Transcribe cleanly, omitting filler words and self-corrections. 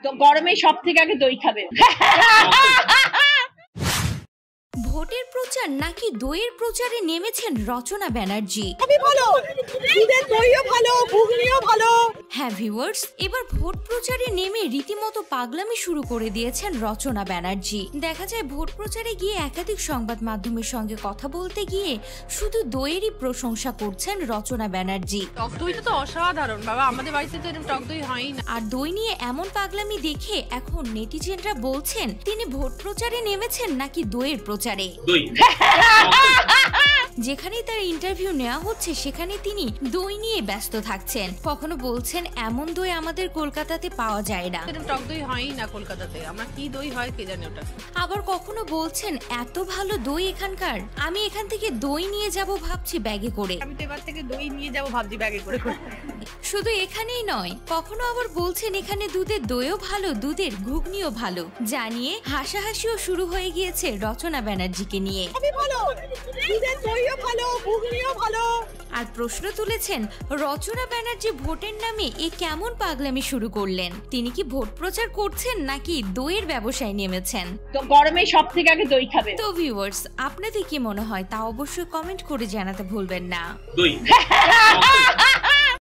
তো গরমে সব থেকে আগে দই খাবে। ভোটের প্রচার নাকি দইয়ের প্রচারে নেমেছেন রচনা ব্যানার্জি। ভালো, দইও ভালো, ঘুগনিও ভালো। হ্যাঁ ভিউয়ার্স, এবার ভোট প্রচারে নেমে রীতিমতো পাগলামি শুরু করে দিয়েছেন রচনা ব্যানার্জি। দেখা যায় ভোট প্রচারে গিয়ে একাধিক সংবাদ মাধ্যমের সঙ্গে কথা বলতে গিয়ে শুধু দইয়েরই প্রশংসা করছেন রচনা ব্যানার্জি। টক দইটা তো অসাধারণ বাবা, আমাদের বাড়িতে তো এরকম টক দই হয় না। আর দই নিয়ে এমন পাগলামি দেখে এখন নেটিজেনরা বলছেন তিনি ভোট প্রচারে নেমেছেন নাকি দইয়ের প্রচারে। যেখানে তার ইন্টারভিউ নেওয়া হচ্ছে সেখানে তিনি দই নিয়ে ব্যস্ত থাকছেন। কখনো বলছেন এমন দই আমাদের কলকাতাতে পাওয়া যায় না, টক দই হয়ই না কলকাতাতে, আমরা কি দই হয় কে জানে ওটা। আবার কখনো বলছেন এত ভালো দই এখানকার, আমি এখান থেকে দই নিয়ে যাব ভাবছি ব্যাগে করে। আমি তো এবার থেকে দই নিয়ে যাব ভাবছি ব্যাগে করে। শুধু এখানেই নয়, কখনো আবার বলছেন এখানে দুধের দইও ভালো, দুধের ঘুগনিও ভালো, জানিয়ে হাসাহাসিও শুরু হয়ে গিয়েছে রচনা ব্যানার্জিকে নিয়ে। আর প্রশ্ন তুলেছেন রচনা ব্যানার্জি ভোটের নামে এ কেমন পাগলামি শুরু করলেন। তিনি কি ভোট প্রচার করছেন নাকি দইয়ের ব্যবসায় নেমেছেন। তো গরমে সব থেকে আগে দই খাবে। তো ভিউয়ার্স, আপনাদের কি মনে হয় তা অবশ্যই কমেন্ট করে জানাতে ভুলবেন না। দই